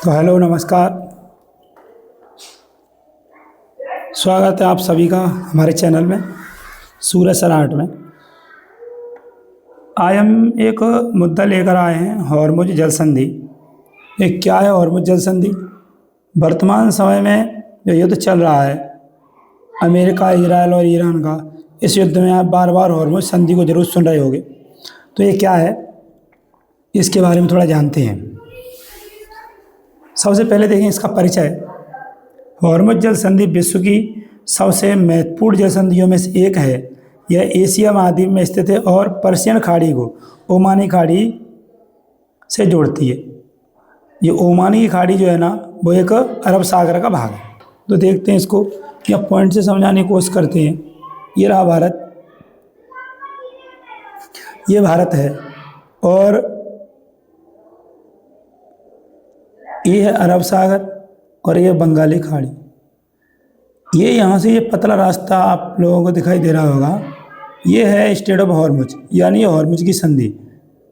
तो हेलो नमस्कार। स्वागत है आप सभी का हमारे चैनल में सूरज सर आर्ट में। आज हम एक मुद्दा लेकर आए हैं, हॉर्मुज जल संधि। ये क्या है हॉर्मुज जल संधि? वर्तमान समय में जो युद्ध चल रहा है अमेरिका, इजराइल और ईरान का, इस युद्ध में आप बार बार हॉर्मुज संधि को जरूर सुन रहे होंगे। तो ये क्या है, इसके बारे में थोड़ा जानते हैं। सबसे पहले देखें इसका परिचय। हॉर्मुज जल संधि विश्व की सबसे महत्वपूर्ण जल संधियों में से एक है। यह एशिया महाद्वीप में स्थित है और पर्शियन खाड़ी को ओमानी खाड़ी से जोड़ती है। ये ओमानी की खाड़ी जो है ना, वो एक अरब सागर का भाग है। तो देखते हैं इसको, या पॉइंट से समझाने की कोशिश करते हैं। ये रहा भारत, ये भारत है और ये है अरब सागर और ये बंगाली खाड़ी। ये यहाँ से ये पतला रास्ता आप लोगों को दिखाई दे रहा होगा, ये है स्ट्रेट ऑफ हॉर्मुज, यानी हॉर्मुज की संधि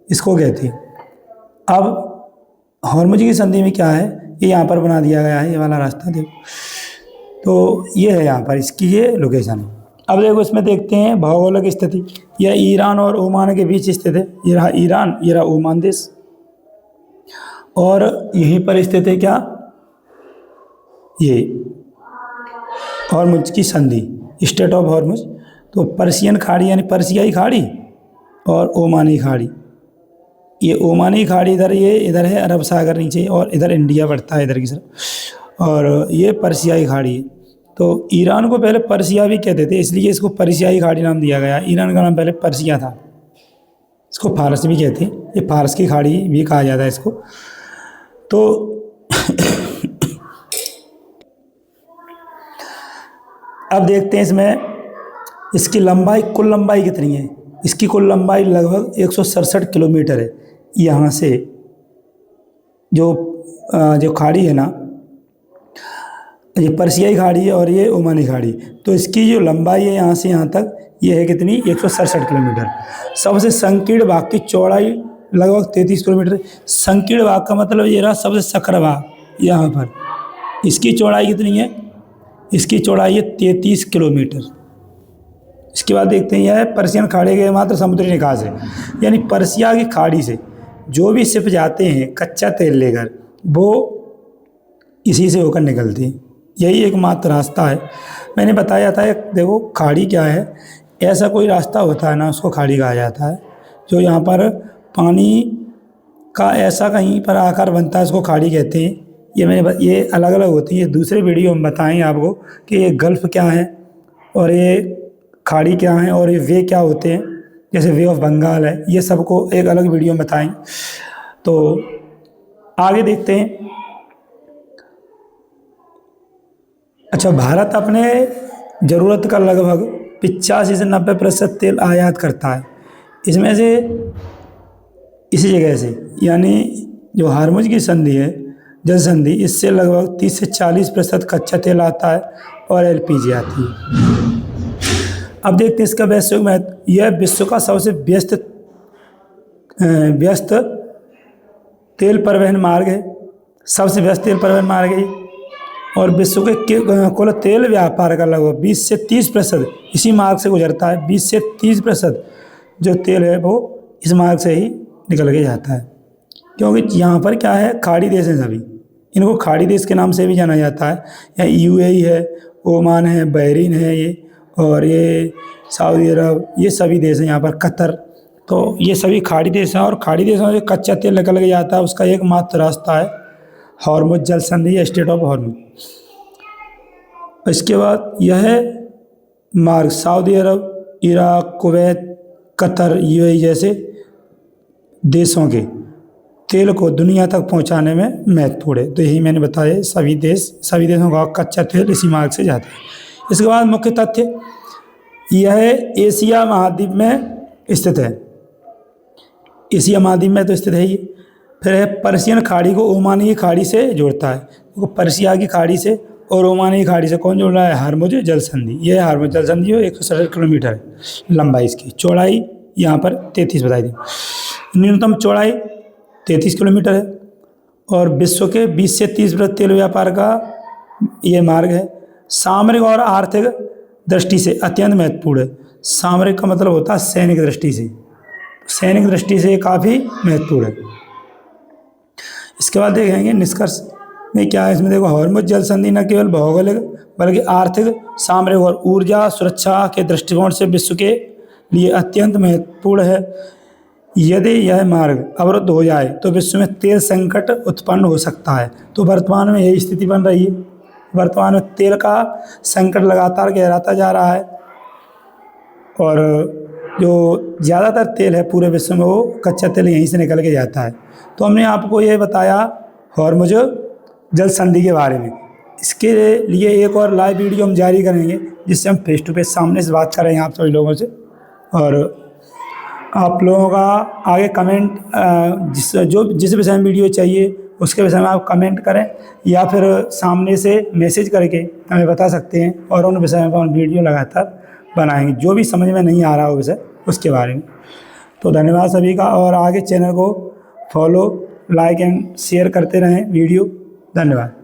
इसको कहते हैं। अब हॉर्मुज की संधि में क्या है, ये यहाँ पर बना दिया गया है, ये वाला रास्ता देखो। तो ये है यहाँ पर इसकी ये लोकेशन है। अब देखो इसमें देखते हैं भौगोलिक स्थिति। यह ईरान और ओमान के बीच स्थित है। ये रहा ईरान, ये रहा ओमान देश, और यहीं पर स्थित है क्या, ये हॉर्मुज की संधि, स्ट्रेट ऑफ हॉर्मुज। तो पर्शियन खाड़ी यानी पर्शियाई खाड़ी और ओमानी खाड़ी। ये ओमानी खाड़ी इधर, ये इधर है अरब सागर नीचे, और इधर इंडिया पड़ता है इधर की तरफ, और ये पर्शियाई खाड़ी है। तो ईरान को पहले पर्शिया भी कहते थे, इसलिए इसको पर्शियाई खाड़ी नाम दिया गया। ईरान का नाम पहले पर्शिया था। इसको फारस भी कहते हैं, ये फारस की खाड़ी भी कहा जाता है इसको। तो अब देखते हैं इसमें इसकी लंबाई, कुल लंबाई कितनी है। इसकी कुल लंबाई लगभग 167 किलोमीटर है। यहाँ से जो खाड़ी है ना, ये पर्शियाई खाड़ी है और ये ओमानी खाड़ी, तो इसकी जो लंबाई है यहाँ से यहाँ तक, ये है कितनी, 167 किलोमीटर। सबसे संकीर्ण भाग की चौड़ाई लगभग 33 किलोमीटर। संकीर्ण भाग का मतलब ये रहा सबसे संकर भाग यहाँ पर। इसकी चौड़ाई कितनी है, इसकी चौड़ाई है 33 किलोमीटर। इसके बाद देखते हैं, यह पर्शियन खाड़ी के मात्र समुद्री निकास है, यानी पर्शिया की खाड़ी से जो भी शिप जाते हैं कच्चा तेल लेकर, वो इसी से होकर निकलते हैं। यही एकमात्र रास्ता है। मैंने बताया था, देखो खाड़ी क्या है, ऐसा कोई रास्ता होता है ना, उसको खाड़ी कहा जाता है। जो यहाँ पर पानी का ऐसा कहीं पर आकार बनता है, उसको खाड़ी कहते हैं। ये अलग अलग होती है। दूसरे वीडियो में बताएंगे आपको कि ये गल्फ़ क्या है और ये खाड़ी क्या है और ये वे क्या होते हैं, जैसे वे ऑफ बंगाल है, ये सबको एक अलग वीडियो में बताएंगे। तो आगे देखते हैं। अच्छा, भारत अपने ज़रूरत का लगभग 85 से 90% तेल आयात करता है। इसमें से इसी जगह से, यानी जो हॉर्मुज की संधि है, जल संधि, इससे लगभग 30 से 40% कच्चा तेल आता है और एलपीजी आती है। अब देखते हैं इसका वैश्विक महत्व। यह विश्व का सबसे व्यस्त तेल परिवहन मार्ग है, सबसे व्यस्त तेल परिवहन मार्ग है, और विश्व के कुल तेल व्यापार का लगभग 20 से 30% इसी मार्ग से गुजरता है। 20 से 30% जो तेल है वो इस मार्ग से ही निकल के जाता है, क्योंकि यहाँ पर क्या है, खाड़ी देश हैं सभी। इनको खाड़ी देश के नाम से भी जाना जाता है। यहाँ यूएई है, ओमान है, बहरीन है, ये और ये सऊदी अरब, ये सभी देश हैं यहाँ पर, कतर। तो ये सभी खाड़ी देश हैं, और खाड़ी देशों में कच्चा तेल निकल के जाता है। उसका एकमात्र रास्ता है हॉर्मुज जल संधि या स्ट्रेट ऑफ हॉर्मुज। इसके बाद यह है मार्ग सऊदी अरब, इराक, कुवैत, कतर, यूएई जैसे देशों के तेल को दुनिया तक पहुंचाने में महत्वपूर्ण है। तो यही मैंने बताया, सभी देशों का कच्चा तेल इसी मार्ग से जाता है। इसके बाद मुख्य तथ्य, यह एशिया महाद्वीप में स्थित है। एशिया महाद्वीप में तो स्थित है ये। फिर है पर्शियन खाड़ी को ओमानी की खाड़ी से जोड़ता है। तो पर्शिया की खाड़ी से और ओमानी की खाड़ी से कौन जोड़ रहा है, हॉर्मुज जल संधि। ये हॉर्मुज जल संधि 167 किलोमीटर है लंबाई इसकी। चौड़ाई यहाँ पर 33 बताई थी, न्यूनतम चौड़ाई 33 किलोमीटर है, और विश्व के 20 से 30% तेल व्यापार का ये मार्ग है। सामरिक और आर्थिक दृष्टि से अत्यंत महत्वपूर्ण है। सामरिक का मतलब होता है सैनिक दृष्टि से, सैनिक दृष्टि से काफ़ी महत्वपूर्ण है। इसके बाद देखेंगे निष्कर्ष में क्या है। इसमें देखो, हॉर्मुज जल संधि न केवल भौगोलिक बल्कि आर्थिक, सामरिक और ऊर्जा सुरक्षा के दृष्टिकोण से विश्व के लिए अत्यंत महत्वपूर्ण है। यदि यह मार्ग अवरुद्ध हो जाए तो विश्व में तेल संकट उत्पन्न हो सकता है। तो वर्तमान में यही स्थिति बन रही है। वर्तमान में तेल का संकट लगातार गहराता जा रहा है और जो ज़्यादातर तेल है पूरे विश्व में वो कच्चा तेल यहीं से निकल के जाता है। तो हमने आपको ये बताया हॉर्मुज जल संधि के बारे में। इसके लिए एक और लाइव वीडियो हम जारी करेंगे जिससे हम फेस टू फेस सामने से बात करेंगे आप सभी लोगों से। और आप लोगों का आगे कमेंट जिस विषय में वीडियो चाहिए उसके विषय में आप कमेंट करें या फिर सामने से मैसेज करके हमें बता सकते हैं और उन विषय में हम वीडियो लगातार बनाएंगे जो भी समझ में नहीं आ रहा हो विषय उसके बारे में। तो धन्यवाद सभी का, और आगे चैनल को फॉलो, लाइक एंड शेयर करते रहें वीडियो। धन्यवाद।